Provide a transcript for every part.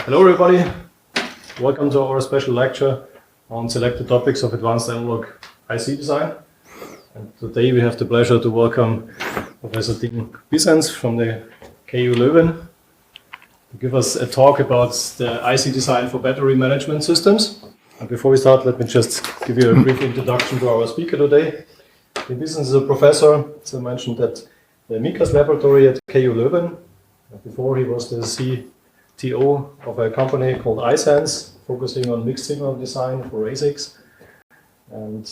Hello everybody, welcome to our special lecture on selected topics of advanced analog IC design. And today we have the pleasure to welcome Professor Piessens from the KU Leuven to give us a talk about the IC design for battery management systems. And before we start, let me just give you a brief introduction to our speaker today. Piessens is a professor, as I mentioned, at the iMooX laboratory at KU Leuven. Before he was the CTO of a company called iSense, focusing on mixed signal design for ASICs, and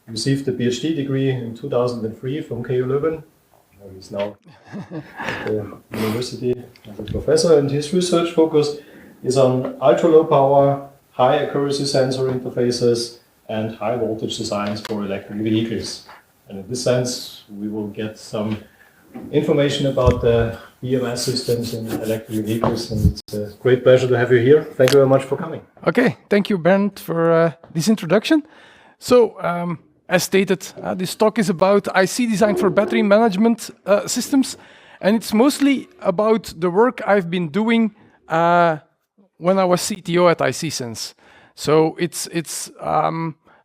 received a PhD degree in 2003 from KU Leuven. He's now at the university as a professor, and his research focus is on ultra-low power, high accuracy sensor interfaces, and high voltage designs for electric vehicles. And in this sense, we will get some information about the BMS systems in electric vehicles, and it's a great pleasure to have you here. Thank you very much for coming. Okay, thank you, Bernd, for this introduction. So, as stated, this talk is about IC design for battery management systems, and it's mostly about the work I've been doing when I was CTO at Piessens. So it's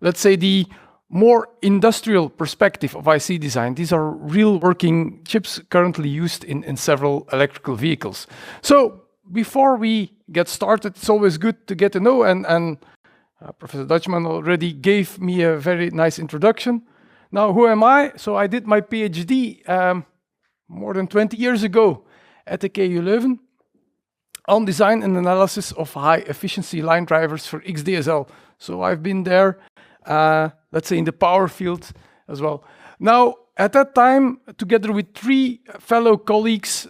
let's say the more industrial perspective of IC design. These are real working chips currently used in several electrical vehicles. So before we get started, it's always good to get to know, and Professor Dutchman already gave me a very nice introduction. Now, who am I? So I did my PhD more than 20 years ago at the KU Leuven on design and analysis of high efficiency line drivers for XDSL. So I've been there, let's say, in the power field as well. Now, at that time, together with three fellow colleagues,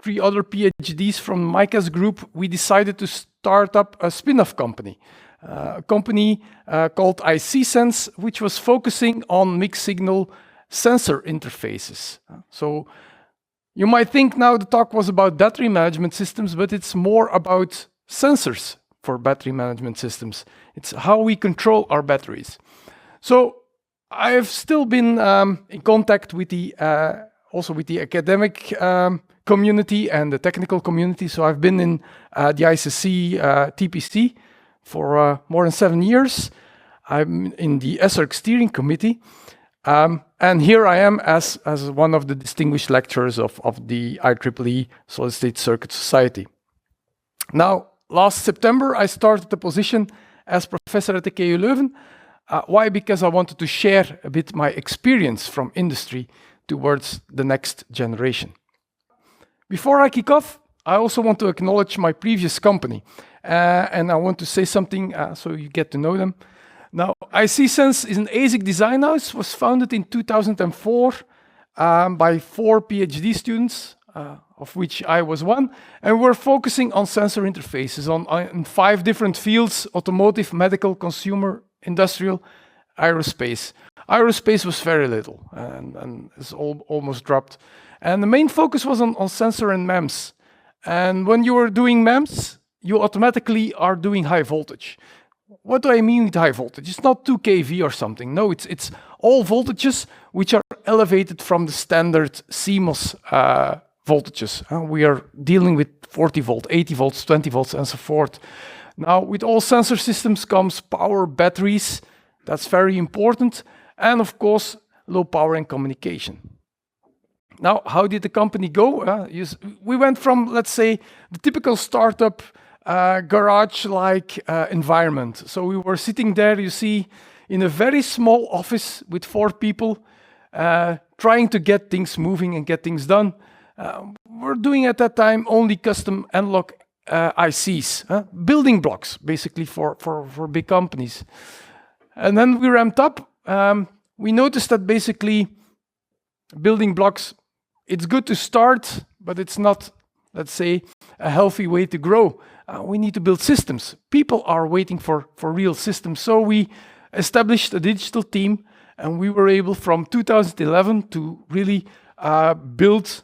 three other PhDs from Micah's group, we decided to start up a spin-off company. A company called ICSense, which was focusing on mixed signal sensor interfaces. So you might think now the talk was about battery management systems, but it's more about sensors for battery management systems. It's how we control our batteries. So I've still been in contact with the also with the academic community and the technical community. So I've been in the ICC TPC for more than 7 years. I'm in the SRC steering committee. And here I am as one of the distinguished lecturers of the IEEE Solid State Circuit Society. Now, last September, I started the position as professor at the KU Leuven. Why? Because I wanted to share a bit my experience from industry towards the next generation. Before I kick off, I also want to acknowledge my previous company. And I want to say something so you get to know them. Now, ICSense is an ASIC design house, was founded in 2004 by 4 PhD students, of which I was one. And we're focusing on sensor interfaces in 5 different fields: automotive, medical, consumer, industrial, aerospace. Aerospace was very little and it's almost dropped. And the main focus was on sensor and MEMS. And when you are doing MEMS, you automatically are doing high voltage. What do I mean with high voltage? It's not 2 kV or something. No, it's all voltages which are elevated from the standard CMOS voltages. We are dealing with 40 volt, 80 volts, 20 volts, and so forth. Now, with all sensor systems comes power, batteries. That's very important. And of course, low power and communication. Now, how did the company go? We went from, let's say, the typical startup garage-like environment. So we were sitting there, you see, in a very small office with 4 people, trying to get things moving and get things done. We're doing at that time only custom analog ICs, building blocks, basically for big companies. And then we ramped up. We noticed that basically building blocks, it's good to start, but it's not, let's say, a healthy way to grow. We need to build systems. People are waiting for real systems. So we established a digital team, and we were able from 2011 to really build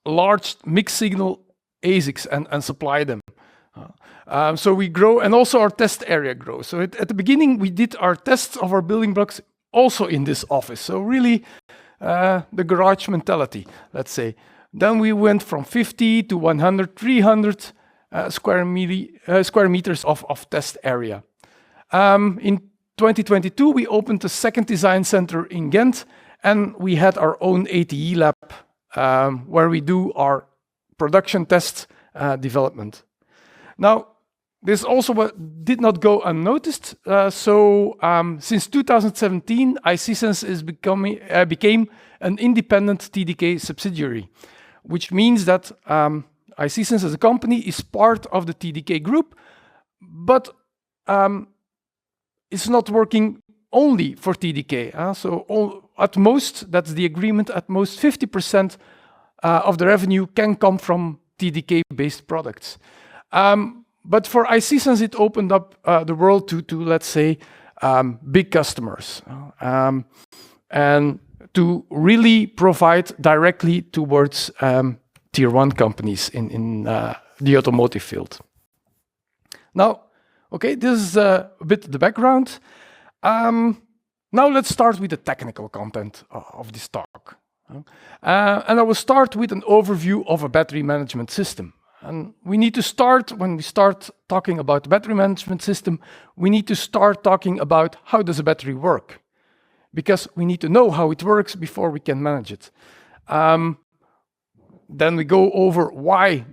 large mixed signal ASICs and supply them. So we grow, and also our test area grows. So at the beginning, we did our tests of our building blocks also in this office. So really the garage mentality, let's say. Then we went from 50 to 100, 300, square meters of test area. In 2022, we opened a second design center in Ghent, and we had our own ATE lab where we do our production test development. Now, this also did not go unnoticed. Since 2017, Piessens became an independent TDK subsidiary, which means that Piessens as a company is part of the TDK group, but it's not working only for TDK. At most, that's the agreement, at most 50% of the revenue can come from TDK-based products. But for Piessens, it opened up the world to let's say, big customers, and to really provide directly towards tier 1 companies in the automotive field. Now, okay, this is a bit the background. Now let's start with the technical content of this talk. And I will start with an overview of a battery management system. And we need to start, when we start talking about the battery management system, we need to start talking about how does a battery work? Because we need to know how it works before we can manage it. Then we go over why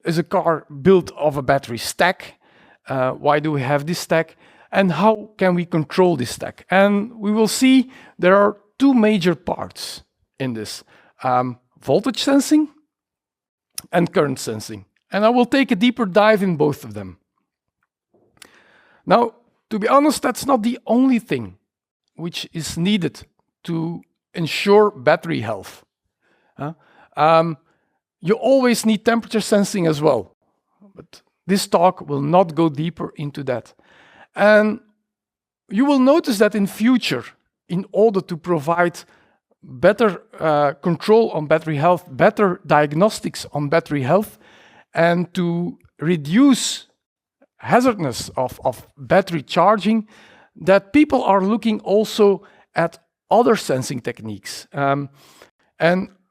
is a car built of a battery stack? Why do we have this stack? And how can we control this stack? And we will see there are two major parts in this. Voltage sensing and current sensing. And I will take a deeper dive in both of them. Now, to be honest, that's not the only thing which is needed to ensure battery health. You always need temperature sensing as well, but this talk will not go deeper into that. And you will notice that in future, in order to provide better control on battery health, better diagnostics on battery health, and to reduce hazardness of battery charging, that people are looking also at other sensing techniques. And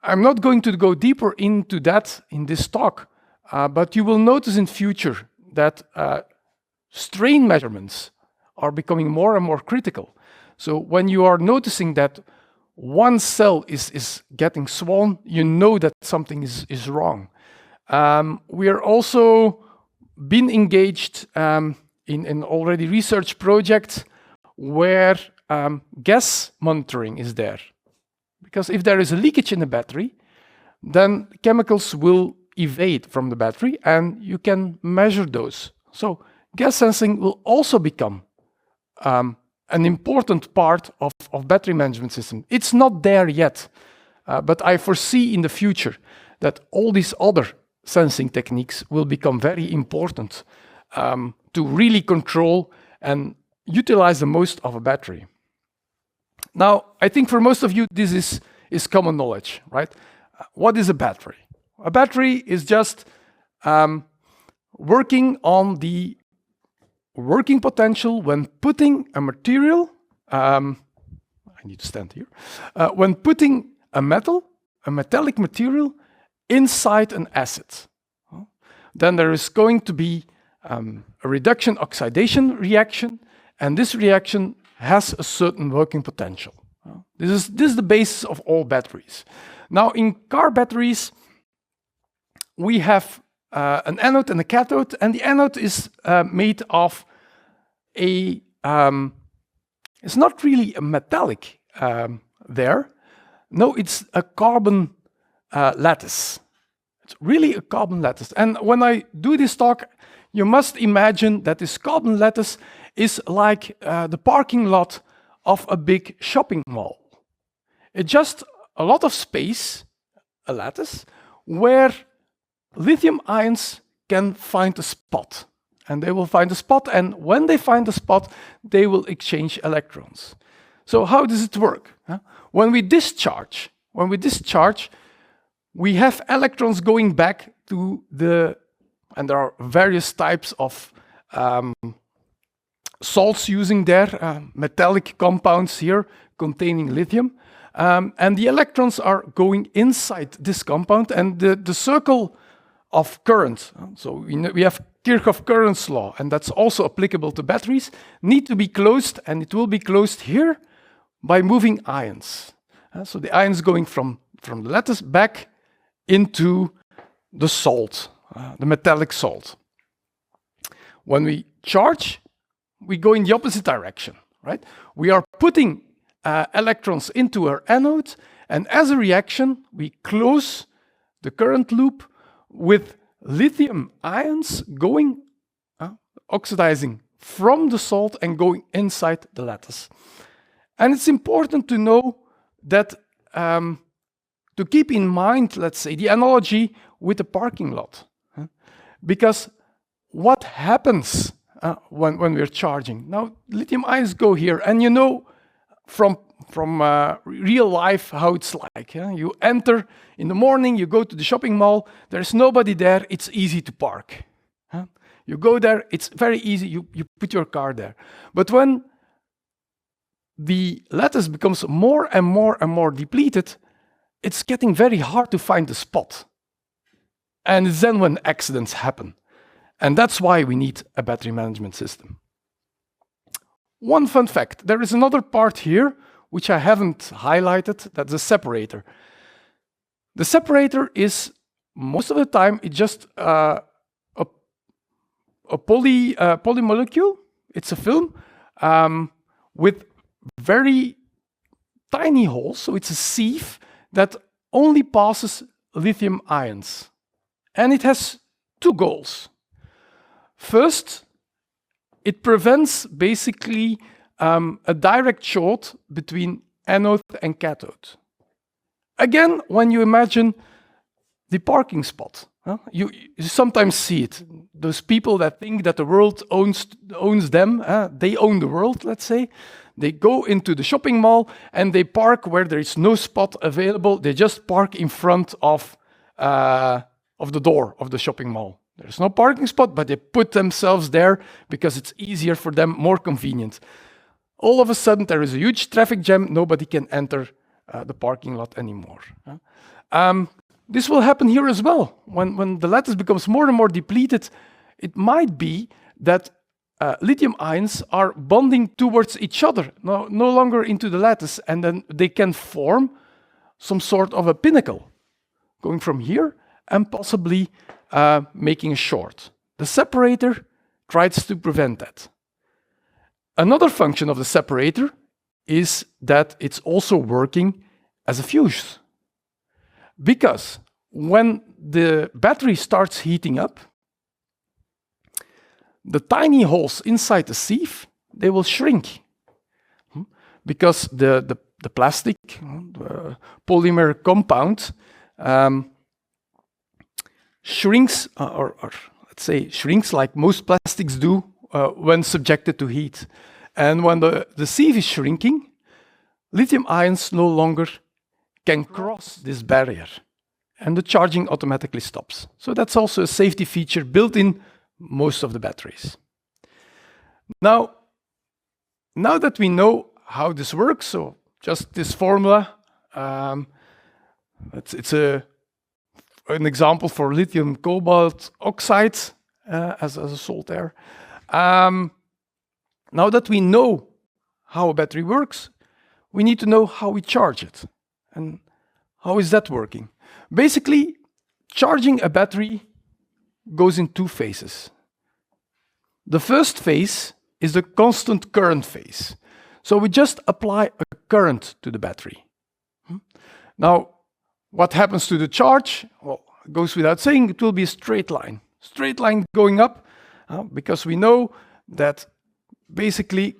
I'm not going to go deeper into that in this talk, but you will notice in future that strain measurements are becoming more and more critical. So when you are noticing that one cell is getting swollen, you know that something is wrong. We are also been engaged in already research projects where gas monitoring is there. Because if there is a leakage in the battery, then chemicals will evade from the battery and you can measure those. So gas sensing will also become an important part of battery management system. It's not there yet, but I foresee in the future that all these other sensing techniques will become very important to really control and utilize the most of a battery. Now, I think for most of you, this is common knowledge, right? What is a battery? A battery is just working on the working potential when putting a material, I need to stand here, when putting a metallic material inside an acid. Then there is going to be a reduction oxidation reaction, and this reaction has a certain working potential. This is the basis of all batteries. Now, in car batteries, we have an anode and a cathode, and the anode is made of a, it's not really a metallic there. No, it's a carbon lattice. It's really a carbon lattice. And when I do this talk, you must imagine that this carbon lattice is like the parking lot of a big shopping mall. It's just a lot of space, a lattice, where lithium ions can find a spot. And they will find a spot, and when they find a spot, they will exchange electrons. So how does it work? When we discharge, we have electrons going back to the, and there are various types of salts using there, metallic compounds here containing lithium. And the electrons are going inside this compound, and the circle of current, so we have Kirchhoff currents law, and that's also applicable to batteries, need to be closed, and it will be closed here by moving ions. So the ions going from the lattice back into the salt, the metallic salt. When we charge, we go in the opposite direction, right? We are putting electrons into our anode, and as a reaction, we close the current loop with lithium ions going, oxidizing from the salt and going inside the lattice. And it's important to know that, to keep in mind, let's say, the analogy with the parking lot. Because what happens when we're charging? Now, lithium ions go here, and you know from real life how it's like. You enter in the morning, you go to the shopping mall, there's nobody there, it's easy to park. You go there, it's very easy, you put your car there. But when the lattice becomes more and more depleted, it's getting very hard to find the spot. And it's then when accidents happen. And that's why we need a battery management system. One fun fact, there is another part here which I haven't highlighted, that's the separator. The separator is, most of the time, it's just a polymolecule. It's a film with very tiny holes, so it's a sieve that only passes lithium ions. And it has two goals. First, it prevents basically a direct short between anode and cathode. Again, when you imagine the parking spot, you sometimes see it. Those people that think that the world owns them, they own the world, let's say. They go into the shopping mall and they park where there is no spot available. They just park in front of the door of the shopping mall. There's no parking spot, but they put themselves there because it's easier for them, more convenient. All of a sudden, there is a huge traffic jam. Nobody can enter the parking lot anymore. This will happen here as well. When the lattice becomes more and more depleted, it might be that lithium ions are bonding towards each other, no longer into the lattice, and then they can form some sort of a pinnacle, going from here and possibly making a short. The separator tries to prevent that. Another function of the separator is that it's also working as a fuse. Because when the battery starts heating up, the tiny holes inside the sieve, they will shrink. Because the plastic, the polymer compound, shrinks, or let's say shrinks like most plastics do when subjected to heat. And when the sieve is shrinking, lithium ions no longer can cross this barrier, and the charging automatically stops. So that's also a safety feature built in most of the batteries. Now that we know how this works, so just this formula, it's an example for lithium cobalt oxide as a salt air. Now that we know how a battery works, we need to know how we charge it. And how is that working? Basically, charging a battery goes in two phases. The first phase is the constant current phase. So we just apply a current to the battery. Now, what happens to the charge? Well, it goes without saying, it will be a straight line. Straight line going up, because we know that basically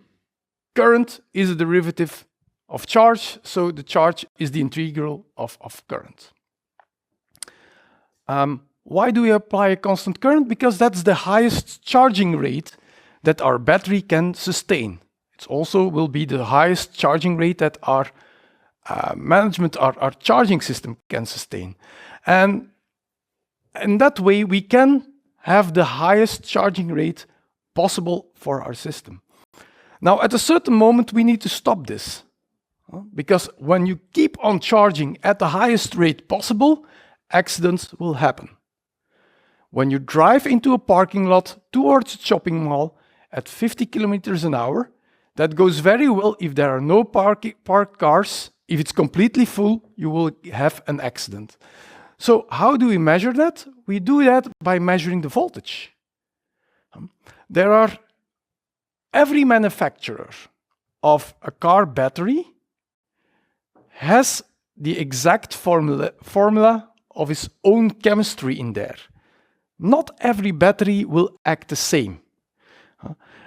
current is a derivative of charge, so the charge is the integral of current. Why do we apply a constant current? Because that's the highest charging rate that our battery can sustain. It also will be the highest charging rate that our our charging system can sustain. And in that way, we can have the highest charging rate possible for our system. Now, at a certain moment, we need to stop this. Because when you keep on charging at the highest rate possible, accidents will happen. when you drive into a parking lot towards a shopping mall at 50 kilometers an hour, that goes very well if there are no parked cars. If it's completely full, you will have an accident. So how do we measure that? We do that by measuring the voltage. Every manufacturer of a car battery has the exact formula of its own chemistry in there. Not every battery will act the same.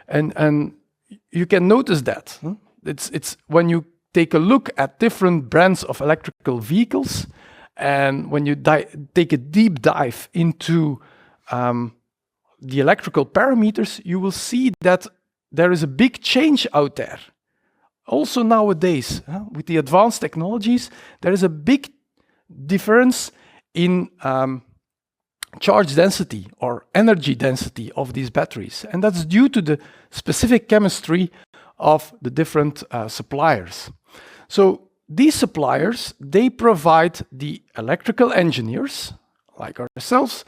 And you can notice that. It's when you take a look at different brands of electrical vehicles, and when you take a deep dive into the electrical parameters, you will see that there is a big change out there. Also nowadays, with the advanced technologies, there is a big difference in charge density or energy density of these batteries. And that's due to the specific chemistry of the different suppliers. So these suppliers, they provide the electrical engineers, like ourselves,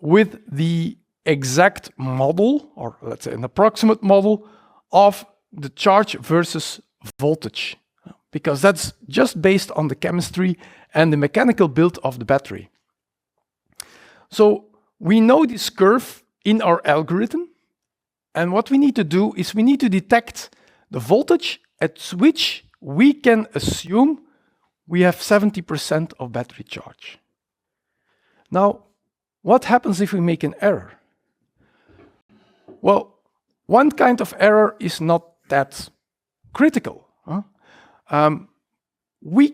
with the exact model, or let's say an approximate model, of the charge versus voltage, because that's just based on the chemistry and the mechanical build of the battery. So we know this curve in our algorithm, and what we need to do is we need to detect the voltage at which we can assume we have 70% of battery charge. Now, what happens if we make an error? Well, one kind of error is not that critical. We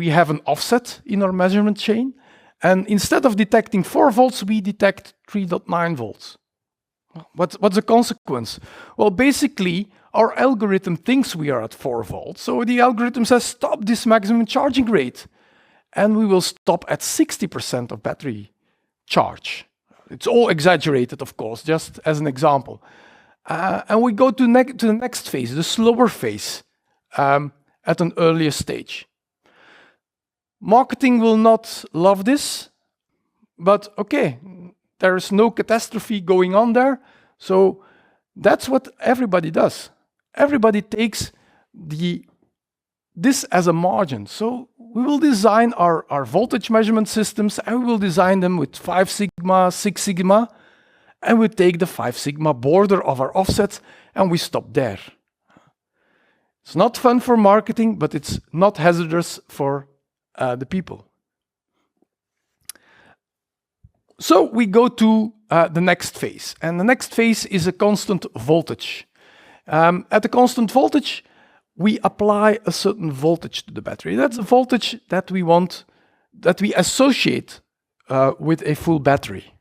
have an offset in our measurement chain, and instead of detecting 4 volts, we detect 3.9 volts. What's the consequence? Well, basically, our algorithm thinks we are at 4 volts, so the algorithm says stop this maximum charging rate, and we will stop at 60% of battery charge. It's all exaggerated, of course, just as an example. And we go to the next phase, the slower phase, at an earlier stage. Marketing will not love this, but okay, there is no catastrophe going on there, so that's what everybody does. Everybody takes this as a margin. So we will design our voltage measurement systems, and we will design them with 5 sigma, 6 sigma, and we take the 5 sigma border of our offset and we stop there. It's not fun for marketing, but it's not hazardous for the people. So we go to the next phase, and the next phase is a constant voltage. At a constant voltage, we apply a certain voltage to the battery. That's a voltage that we want, that we associate with a full battery.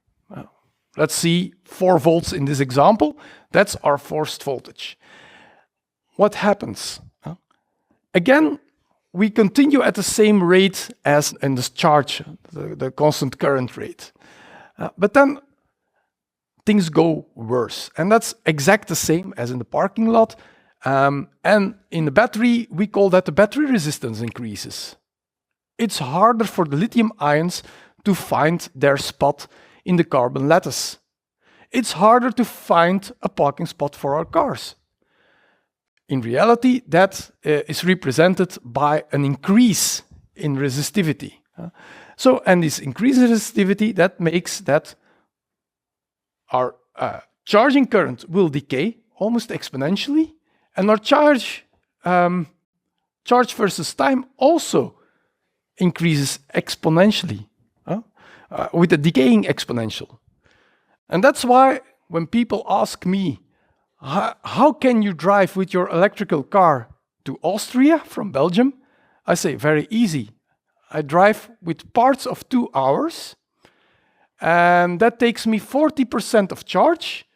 Let's see, 4 volts in this example. That's our forced voltage. What happens? Again, we continue at the same rate as in this charge, the constant current rate. But then things go worse. And that's exact the same as in the parking lot. And in the battery, we call that the battery resistance increases. It's harder for the lithium ions to find their spot in the carbon lattice. It's harder to find a parking spot for our cars. In reality, that is represented by an increase in resistivity. And this increase in resistivity, that makes that our charging current will decay almost exponentially, and our charge versus time also increases exponentially, with a decaying exponential. And that's why when people ask me, how can you drive with your electrical car to Austria from Belgium? I say, very easy. I drive with parts of 2 hours, and that takes me 40% of charge,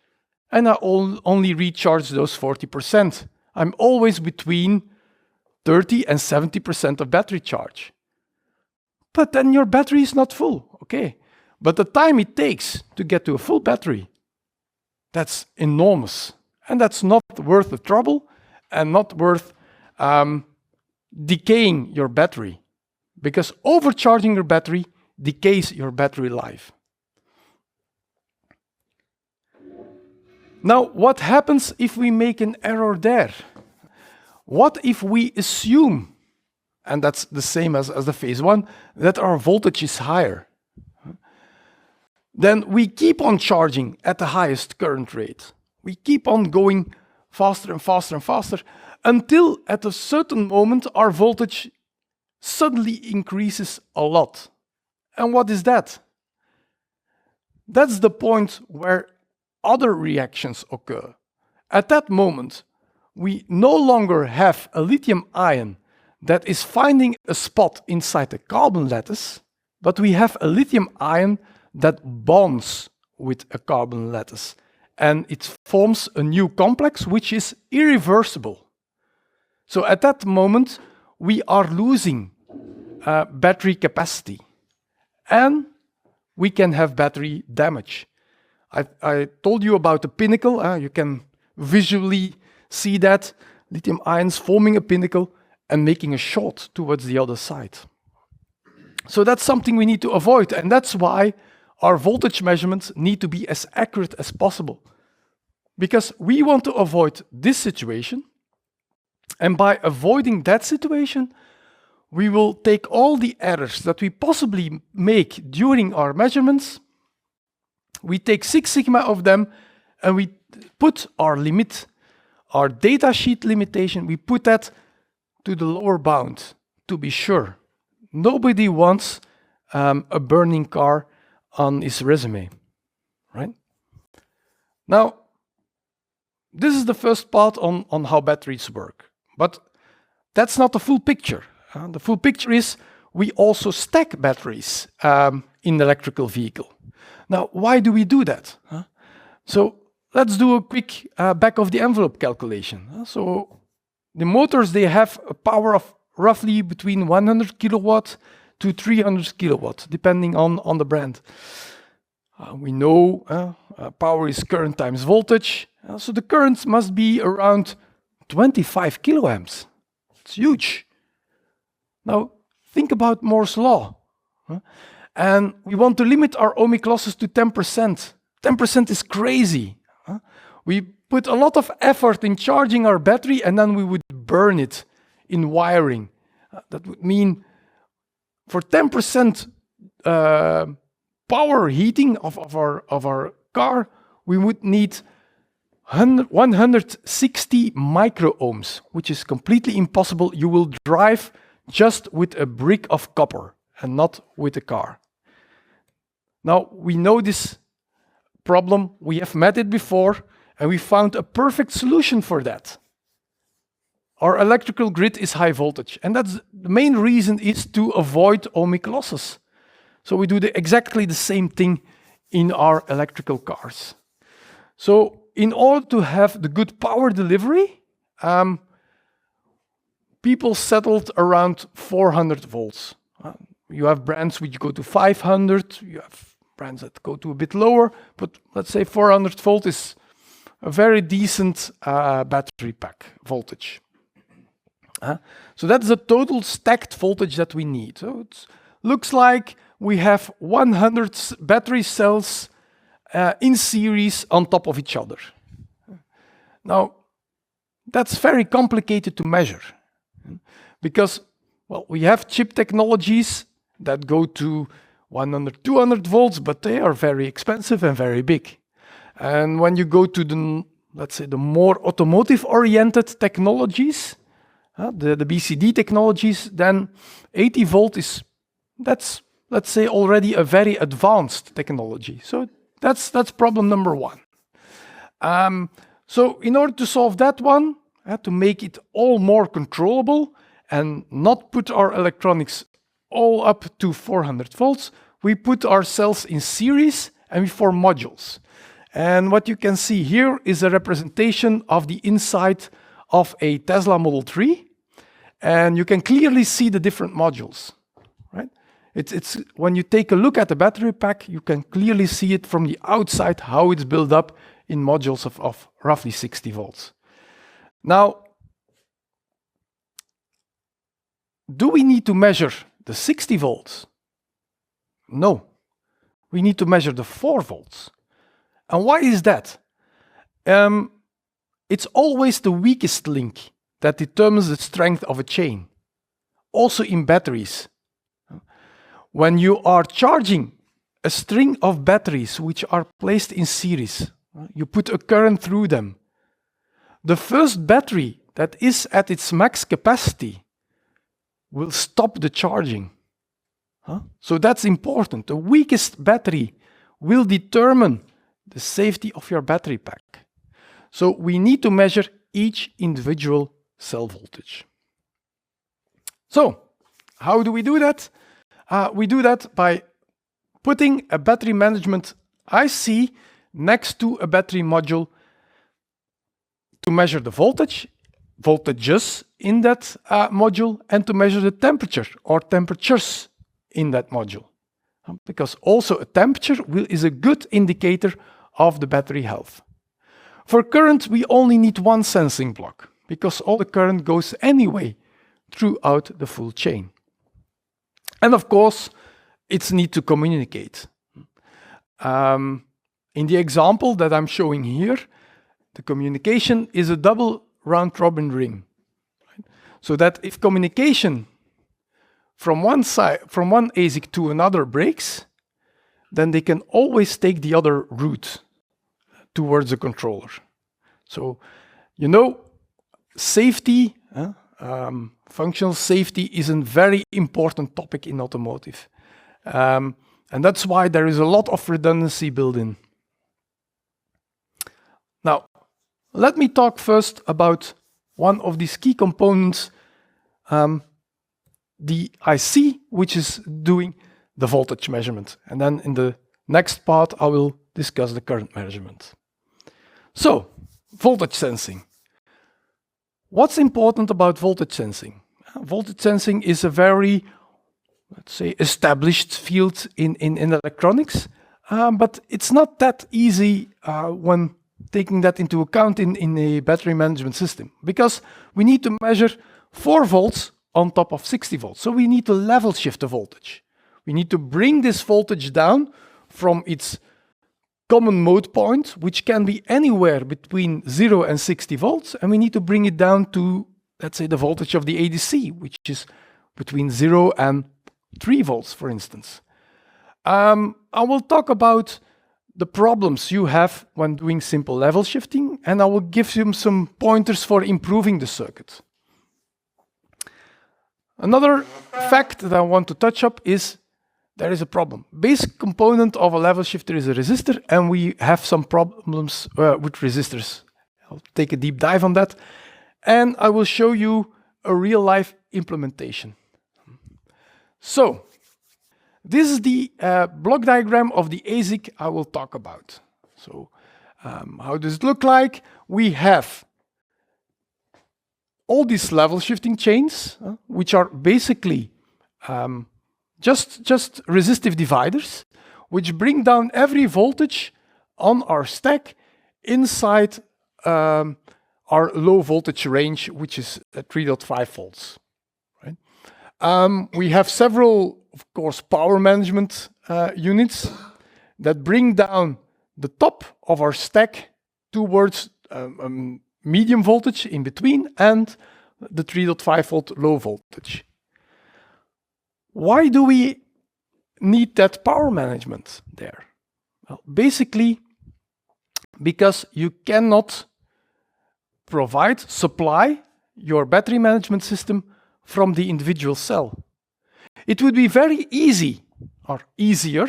and I only recharge those 40%. I'm always between 30 and 70% of battery charge. But then your battery is not full, okay? But the time it takes to get to a full battery, that's enormous. And that's not worth the trouble and not worth decaying your battery, because overcharging your battery decays your battery life. Now, what happens if we make an error there? What if we assume, and that's the same as the phase one, that our voltage is higher? Then we keep on charging at the highest current rate. We keep on going faster and faster and faster until at a certain moment our voltage suddenly increases a lot. And what is that? That's the point where other reactions occur. At that moment, we no longer have a lithium ion that is finding a spot inside the carbon lattice, but we have a lithium ion that bonds with a carbon lattice. And it forms a new complex which is irreversible. So at that moment, we are losing battery capacity. And we can have battery damage. I told you about the pinnacle. You can visually see that lithium ions forming a pinnacle and making a short towards the other side. So that's something we need to avoid, and that's why our voltage measurements need to be as accurate as possible. Because we want to avoid this situation, and by avoiding that situation, we will take all the errors that we possibly make during our measurements, we take 6 sigma of them, and we put our limit, our datasheet limitation, we put that to the lower bound, to be sure. Nobody wants a burning car on his resume, right? Now, this is the first part on how batteries work, but that's not the full picture. The full picture is we also stack batteries in the electrical vehicle. Now, why do we do that? So let's do a quick back of the envelope calculation. So the motors, they have a power of roughly between 100 kilowatt to 300 kilowatt, depending on the brand. We know power is current times voltage. So the current must be around 25 kiloamps. It's huge. Now, think about Moore's law. And we want to limit our ohmic losses to 10%. 10% is crazy. We put a lot of effort in charging our battery, and then we would burn it in wiring. That would mean for 10% power heating of our car, we would need 160 microohms, which is completely impossible. You will drive just with a brick of copper and not with a car. Now, we know this problem, we have met it before, and we found a perfect solution for that. Our electrical grid is high voltage, and that's the main reason is to avoid ohmic losses. So we do exactly the same thing in our electrical cars. So in order to have the good power delivery, people settled around 400 volts. You have brands which go to 500, you have brands that go to a bit lower, but let's say 400 volt is a very decent battery pack voltage. So that's the total stacked voltage that we need. So it looks like we have 100 battery cells in series on top of each other. Now, that's very complicated to measure because, well, we have chip technologies that go to 100, 200 volts, but they are very expensive and very big. And when you go to the, let's say, the more automotive-oriented technologies, the BCD technologies, then 80 volt is, that's, let's say, already a very advanced technology. So that's problem number one. So in order to solve that one, to make it all more controllable and not put our electronics all up to 400 volts, we put our cells in series and we form modules. And what you can see here is a representation of the inside of a Tesla Model 3. And you can clearly see the different modules, right? It's when you take a look at the battery pack, you can clearly see it from the outside, how it's built up in modules of roughly 60 volts. Now, do we need to measure the 60 volts? No. We need to measure the 4 volts. And why is that? it's always the weakest link that determines the strength of a chain. Also in batteries. When you are charging a string of batteries which are placed in series, you put a current through them. The first battery that is at its max capacity will stop the charging. So that's important. The weakest battery will determine the safety of your battery pack. So we need to measure each individual cell voltage. So how do we do that? We do that by putting a battery management IC next to a battery module to measure the voltages in that module, and to measure the temperature or temperatures in that module. Because also a temperature is a good indicator of the battery health. For current, we only need one sensing block, because all the current goes anyway throughout the full chain. And of course, it's need to communicate. In the example that I'm showing here, the communication is a double round-robin ring. Right? So that if communication from one ASIC to another breaks, then they can always take the other route towards the controller. So, you know, safety, functional safety is a very important topic in automotive. And that's why there is a lot of redundancy built in. Now, let me talk first about one of these key components, the IC, which is doing the voltage measurement. And then in the next part, I will discuss the current measurement. So, voltage sensing. What's important about voltage sensing? Voltage sensing is a very, let's say, established field in electronics, but it's not that easy when taking that into account in a battery management system, because we need to measure 4 volts on top of 60 volts. So we need to level shift the voltage. We need to bring this voltage down from its common mode point, which can be anywhere between 0 and 60 volts, and we need to bring it down to, let's say, the voltage of the ADC, which is between 0 and 3 volts, for instance. I will talk about the problems you have when doing simple level shifting, and I will give you some pointers for improving the circuit. Another fact that I want to touch up is there is a problem. Basic component of a level shifter is a resistor, and we have some problems with resistors. I'll take a deep dive on that, and I will show you a real-life implementation. So, this is the block diagram of the ASIC I will talk about. So, how does it look like? We have all these level shifting chains, which are basically just resistive dividers, which bring down every voltage on our stack inside our low voltage range, which is at 3.5 volts. Right? We have several, of course, power management units that bring down the top of our stack towards medium voltage in between and the 3.5 volt low voltage. Why do we need that power management there? Well, basically, because you cannot supply your battery management system from the individual cell. It would be very easy, or easier,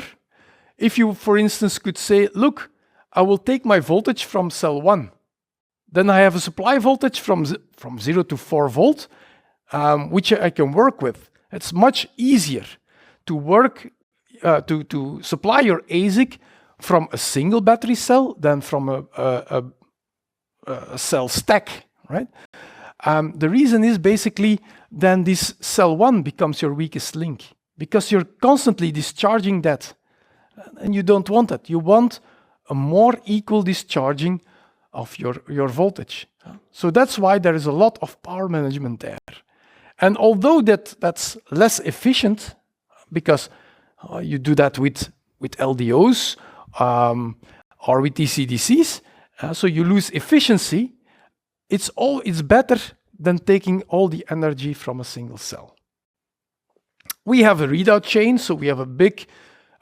if you, for instance, could say, look, I will take my voltage from cell 1. Then I have a supply voltage from 0 to 4 volt, which I can work with. It's much easier to work, to supply your ASIC from a single battery cell than from a cell stack, right? The reason is basically then this cell 1 becomes your weakest link, because you're constantly discharging that, and you don't want that. You want a more equal discharging of your voltage. So that's why there is a lot of power management there. And although that's less efficient, because you do that with LDOs or with DC-DCs, so you lose efficiency, it's better than taking all the energy from a single cell. We have a readout chain, so we have a big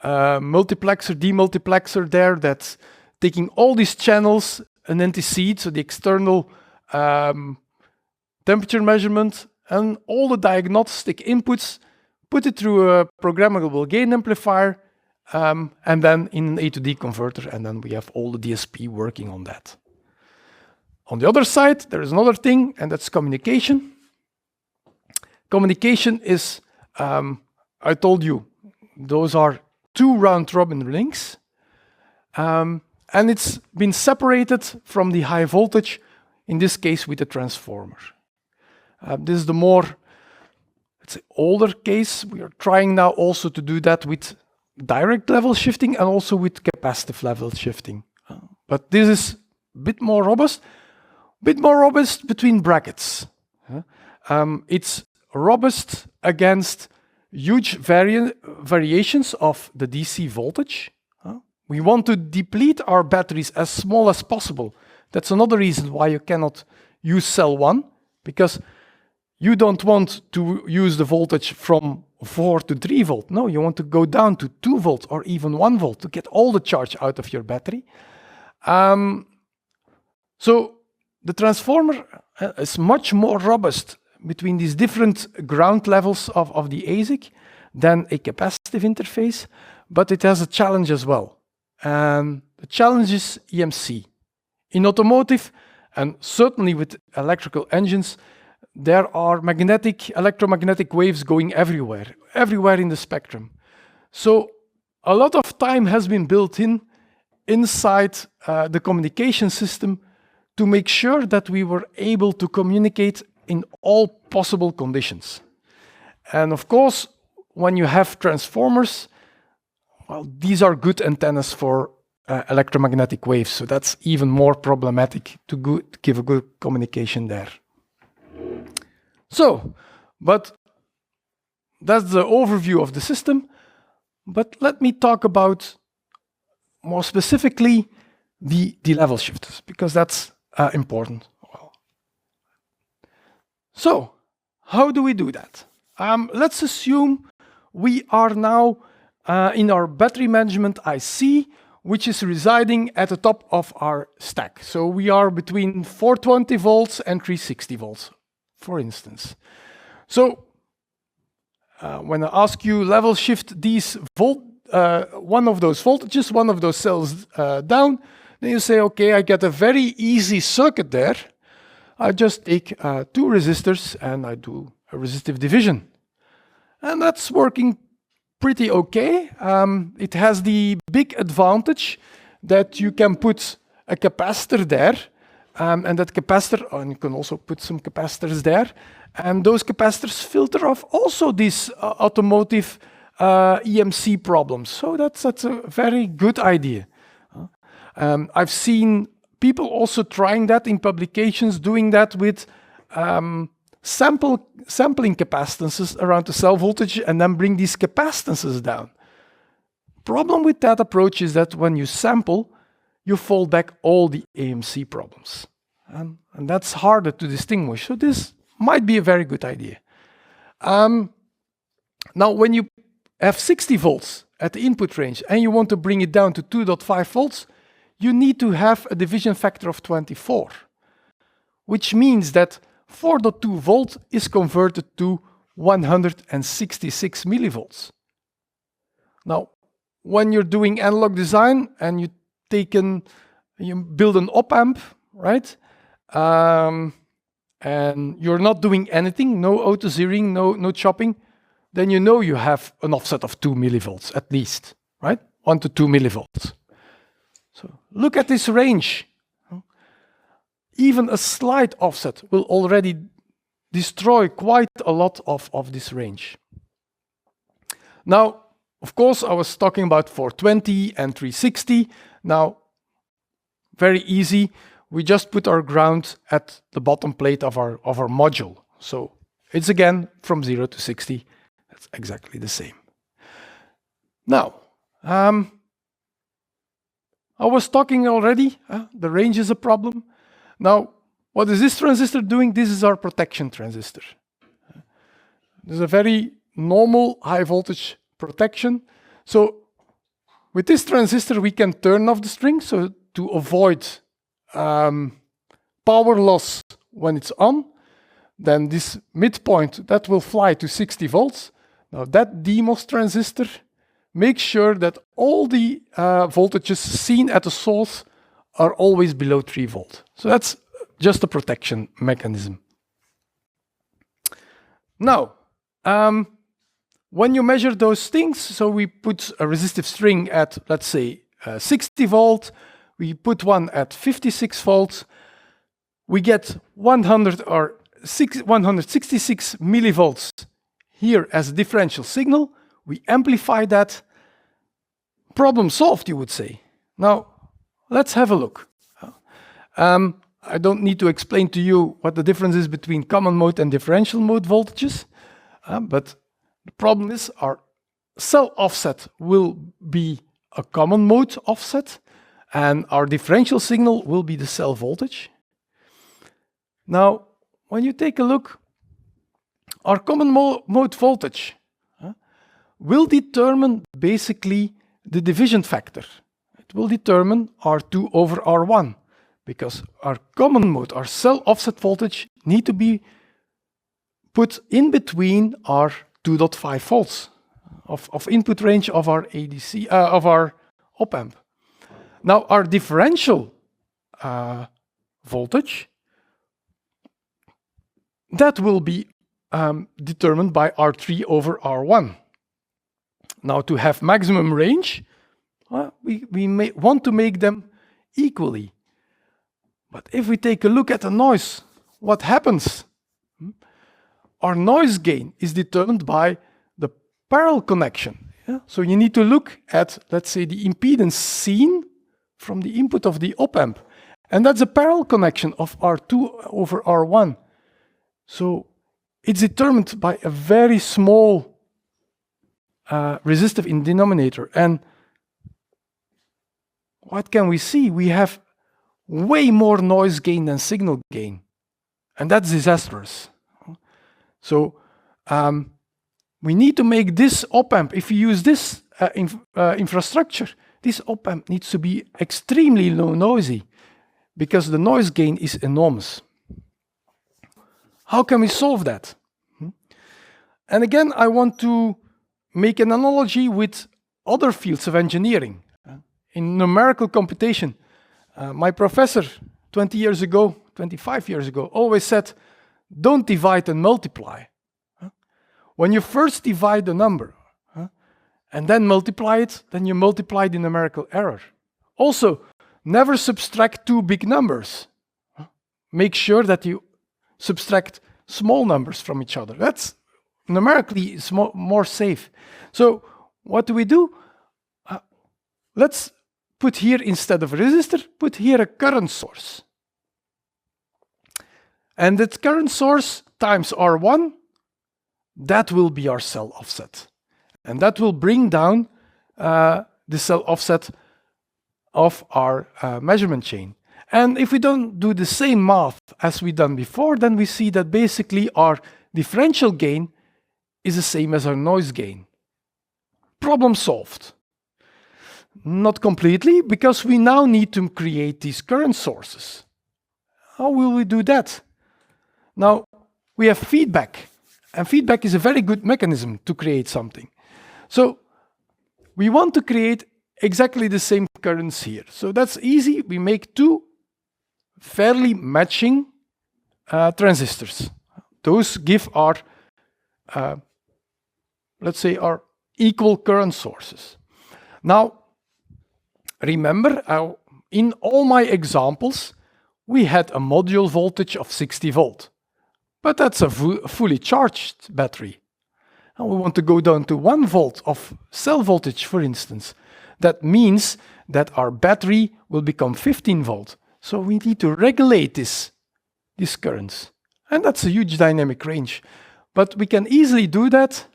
multiplexer, demultiplexer there that's taking all these channels, an antecede, so the external temperature measurement, and all the diagnostic inputs, put it through a programmable gain amplifier, and then in an A to D converter, and then we have all the DSP working on that. On the other side, there is another thing, and that's communication. Communication is, I told you, those are 2 round-robin links, and it's been separated from the high voltage, in this case with a transformer. This is the more, let's say, older case. We are trying now also to do that with direct level shifting and also with capacitive level shifting. But this is a bit more robust between brackets. It's robust against huge variations of the DC voltage. We want to deplete our batteries as small as possible. That's another reason why you cannot use cell 1, because you don't want to use the voltage from 4 to 3 volt. No, you want to go down to 2 volts or even 1 volt to get all the charge out of your battery. So the transformer is much more robust between these different ground levels of the ASIC than a capacitive interface, but it has a challenge as well. And the challenge is EMC. In automotive, and certainly with electrical engines, there are electromagnetic waves going everywhere in the spectrum. So a lot of time has been built inside the communication system to make sure that we were able to communicate in all possible conditions. And of course, when you have transformers, well, these are good antennas for electromagnetic waves, so that's even more problematic to give a good communication there. So, but that's the overview of the system. But let me talk about more specifically the level shifters, because that's important. So, how do we do that? Let's assume we are now in our battery management IC, which is residing at the top of our stack. So we are between 420 volts and 360 volts, for instance. So when I ask you level shift these one of those voltages, one of those cells down, then you say, okay, I get a very easy circuit there. I just take 2 resistors and I do a resistive division. And that's working pretty okay. It has the big advantage that you can put a capacitor there, and that capacitor, and you can also put some capacitors there, and those capacitors filter off also these automotive EMC problems. So that's a very good idea. I've seen people also trying that in publications, doing that with sampling capacitances around the cell voltage and then bring these capacitances down. Problem with that approach is that when you sample, you fall back all the AMC problems. And that's harder to distinguish. So this might be a very good idea. Now, when you have 60 volts at the input range and you want to bring it down to 2.5 volts, you need to have a division factor of 24, which means that 4.2 volt is converted to 166 millivolts. Now, when you're doing analog design and you build an op-amp, right? And you're not doing anything, no auto-zeroing, no chopping, then you know you have an offset of 2 millivolts at least, right? 1 to 2 millivolts. So look at this range. Even a slight offset will already destroy quite a lot of this range. Now, of course, I was talking about 420 and 360. Now, very easy. We just put our ground at the bottom plate of our module. So it's again from 0 to 60. That's exactly the same. Now, I was talking already, the range is a problem. Now, what is this transistor doing? This is our protection transistor. This is a very normal high voltage protection. So with this transistor, we can turn off the string so to avoid power loss when it's on. Then this midpoint, that will fly to 60 volts. Now that DMOS transistor makes sure that all the voltages seen at the source are always below 3 volt. So that's just a protection mechanism. Now, when you measure those things, so we put a resistive string at, let's say, 60 volt, we put one at 56 volts, we get 166 millivolts here as a differential signal. We amplify that. Problem solved, you would say. Now, let's have a look. I don't need to explain to you what the difference is between common mode and differential mode voltages, but the problem is our cell offset will be a common mode offset, and our differential signal will be the cell voltage. Now, when you take a look, our common mode voltage will determine basically the division factor. It will determine R2 over R1, because our common mode, our cell offset voltage, need to be put in between our 2.5 volts of input range of our ADC, of our op-amp. Now, our differential voltage, that will be determined by R3 over R1. Now, to have maximum range, we may want to make them equally. But if we take a look at the noise, what happens? Our noise gain is determined by the parallel connection. So you need to look at, let's say, the impedance seen from the input of the op-amp. And that's a parallel connection of R2 over R1. So it's determined by a very small resistive in denominator. And what can we see? We have way more noise gain than signal gain. And that's disastrous. So we need to make this op-amp, if you use this infrastructure, this op-amp needs to be extremely low noisy, because the noise gain is enormous. How can we solve that? And again, I want to make an analogy with other fields of engineering. In numerical computation, my professor 20 years ago, 25 years ago, always said, don't divide and multiply. When you first divide the number and then multiply it, then you multiply the numerical error. Also, never subtract two big numbers. Make sure that you subtract small numbers from each other. That's numerically more safe. So what do? Let's put here, instead of a resistor, put here a current source. And that current source times R1, that will be our cell offset. And that will bring down the cell offset of our measurement chain. And if we don't do the same math as we done before, then we see that basically our differential gain is the same as our noise gain. Problem solved. Not completely, because we now need to create these current sources. How will we do that? Now, we have feedback, and feedback is a very good mechanism to create something. So we want to create exactly the same currents here. So that's easy. We make two fairly matching transistors. Those give our, let's say, our equal current sources. Now, remember, in all my examples, we had a module voltage of 60 volt. But that's a fully charged battery. And we want to go down to 1 volt of cell voltage, for instance. That means that our battery will become 15 volt. So we need to regulate these currents. And that's a huge dynamic range. But we can easily do that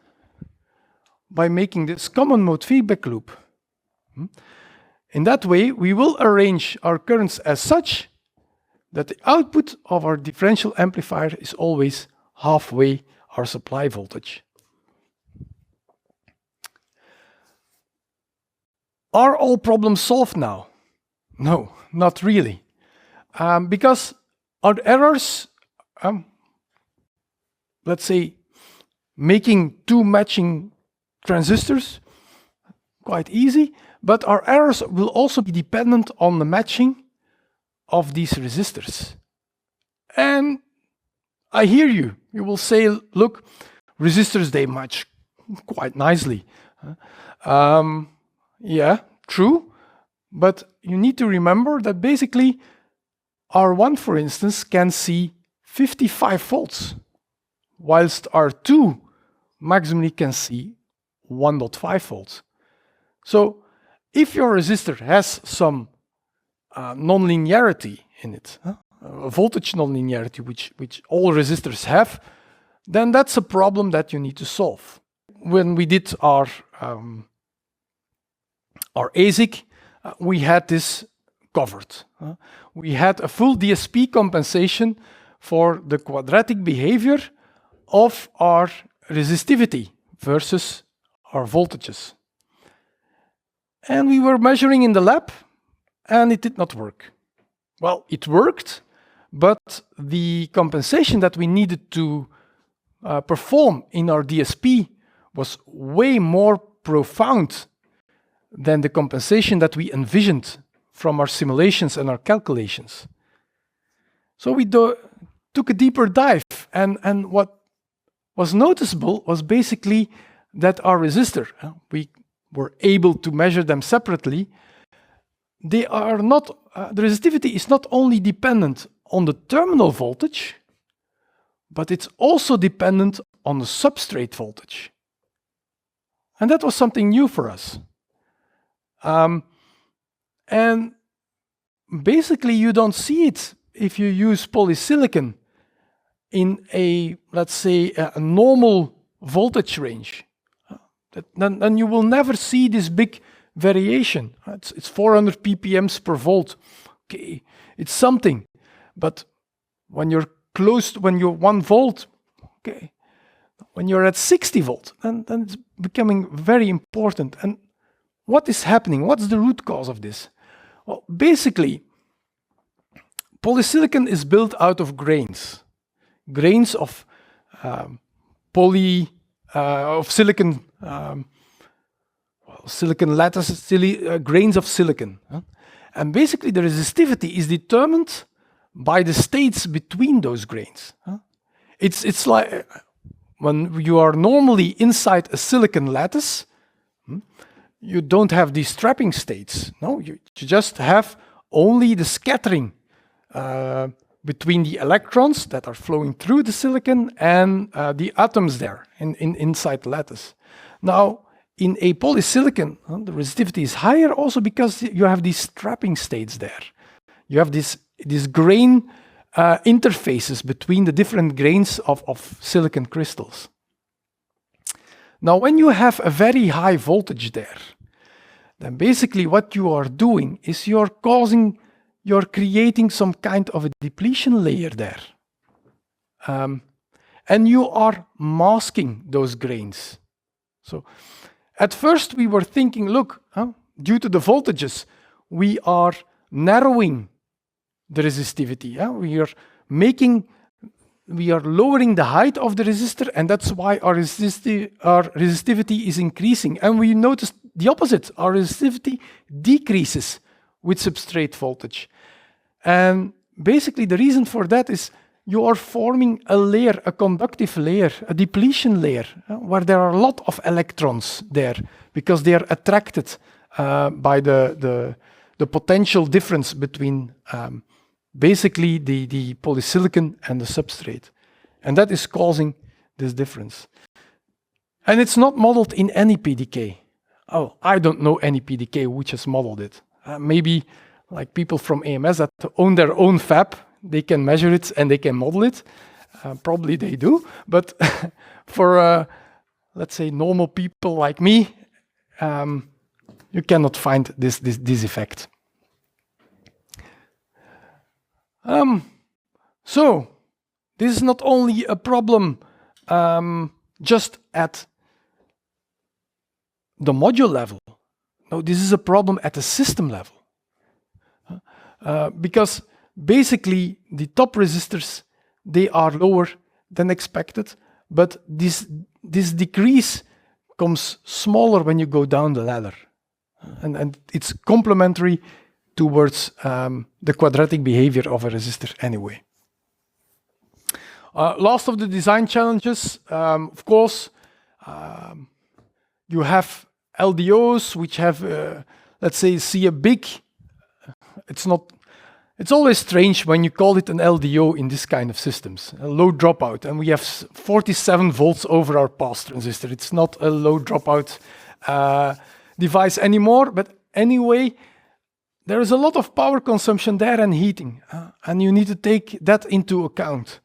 by making this common mode feedback loop. In that way, we will arrange our currents as such that the output of our differential amplifier is always halfway our supply voltage. Are all problems solved now? No, not really. Because our errors, let's say, making two matching transistors, quite easy, but our errors will also be dependent on the matching of these resistors. And I hear you. You will say, look, resistors, they match quite nicely. Yeah, true. But you need to remember that basically R1, for instance, can see 55 volts, whilst R2 maximally can see 1.5 volts. So if your resistor has some nonlinearity in it, a voltage nonlinearity, which all resistors have, then that's a problem that you need to solve. When we did our ASIC, we had this covered. We had a full DSP compensation for the quadratic behavior of our resistivity versus our voltages. And we were measuring in the lab, and it did not work. Well, it worked, but the compensation that we needed to perform in our DSP was way more profound than the compensation that we envisioned from our simulations and our calculations. So we took a deeper dive, and what was noticeable was basically that our resistor, we were able to measure them separately, they are not, the resistivity is not only dependent on the terminal voltage, but it's also dependent on the substrate voltage. And that was something new for us. And basically you don't see it if you use polysilicon in a, let's say, a normal voltage range. Then you will never see this big variation. It's 400 ppm per volt. Okay, it's something. But when you're close, when you're 1 volt, okay, when you're at 60 volt, then it's becoming very important. And what is happening? What's the root cause of this? Well, basically, polysilicon is built out of grains of silicon, silicon lattice, grains of silicon. And basically the resistivity is determined by the states between those grains. It's like when you are normally inside a silicon lattice, you don't have these trapping states. No, you just have only the scattering between the electrons that are flowing through the silicon and the atoms there inside the lattice. Now, in a polysilicon, the resistivity is higher also because you have these trapping states there. You have these grain interfaces between the different grains of silicon crystals. Now, when you have a very high voltage there, then basically what you are doing is you're creating some kind of a depletion layer there. And you are masking those grains. So at first we were thinking, look, due to the voltages, we are narrowing the resistivity. We are lowering the height of the resistor, and that's why our resistivity is increasing. And we noticed the opposite. Our resistivity decreases with substrate voltage. And basically the reason for that is you are forming a layer, a conductive layer, a depletion layer, where there are a lot of electrons there because they are attracted by the potential difference between basically the polysilicon and the substrate. And that is causing this difference. And it's not modeled in any PDK. Oh, I don't know any PDK which has modeled it. Maybe like people from AMS that own their own fab, they can measure it and they can model it. Probably they do. But for, let's say, normal people like me, you cannot find this effect. So this is not only a problem just at the module level. No, this is a problem at the system level. Because basically the top resistors, they are lower than expected, but this decrease comes smaller when you go down the ladder. And it's complementary towards the quadratic behavior of a resistor anyway. Last of the design challenges, of course, you have LDOs which have, let's say, see a big, it's always strange when you call it an LDO in this kind of systems, a low dropout, and we have 47 volts over our pass transistor. It's not a low dropout device anymore, but anyway, there is a lot of power consumption there and heating, and you need to take that into account.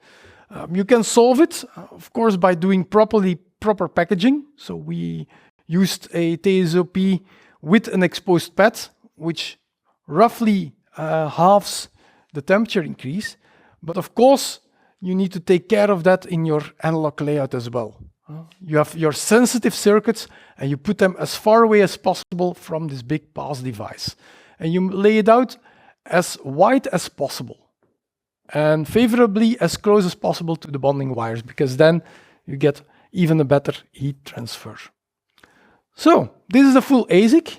You can solve it, of course, by doing proper packaging. So we used a TSOP with an exposed pad, which roughly halves the temperature increase. But of course, you need to take care of that in your analog layout as well. You have your sensitive circuits, and you put them as far away as possible from this big pass device. And you lay it out as wide as possible, and favorably as close as possible to the bonding wires, because then you get even a better heat transfer. So this is a full ASIC.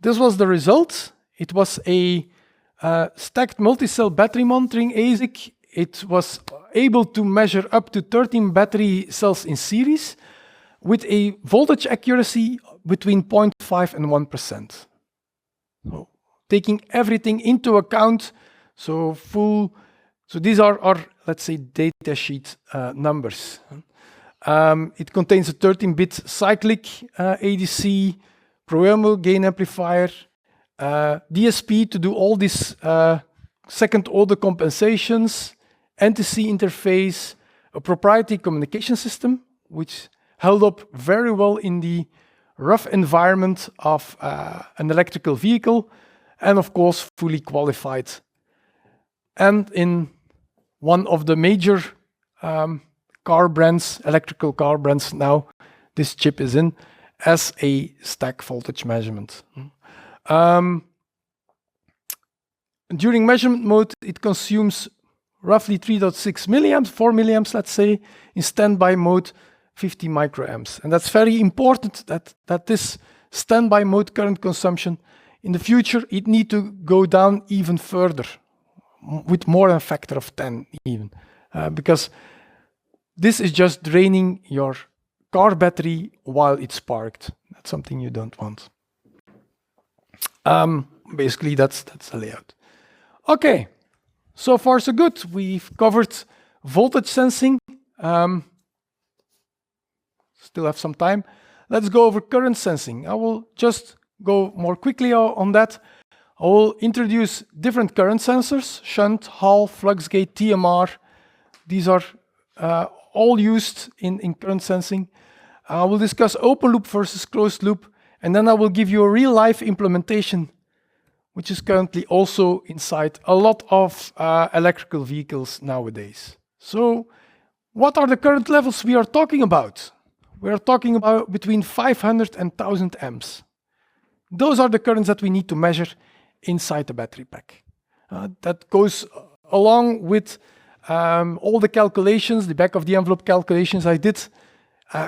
This was the result. It was a stacked multi-cell battery monitoring ASIC. It was able to measure up to 13 battery cells in series with a voltage accuracy between 0.5 and 1%. So, taking everything into account, so these are our, let's say, datasheet numbers. It contains a 13-bit cyclic ADC, programmable gain amplifier, DSP to do all these second-order compensations, NTC interface, a proprietary communication system, which held up very well in the rough environment of an electrical vehicle, and of course, fully qualified. And in one of the major car brands, electrical car brands now, this chip is in as a stack voltage measurement. During measurement mode, it consumes roughly 3.6 milliamps, 4 milliamps, let's say. In standby mode, 50 microamps. And that's very important that this standby mode current consumption, in the future, it need to go down even further, with more than a factor of 10 even. Because this is just draining your car battery while it's parked. That's something you don't want. Basically, that's the layout. Okay, so far so good. We've covered voltage sensing. Still have some time. Let's go over current sensing. I will just go more quickly on that. I will introduce different current sensors: shunt, Hall, flux gate, TMR. These are all used in current sensing. I will discuss open loop versus closed loop, and then I will give you a real-life implementation, which is currently also inside a lot of electrical vehicles nowadays. So, what are the current levels we are talking about? We are talking about between 500 and 1000 amps. Those are the currents that we need to measure inside the battery pack. That goes along with all the calculations, the back of the envelope calculations I did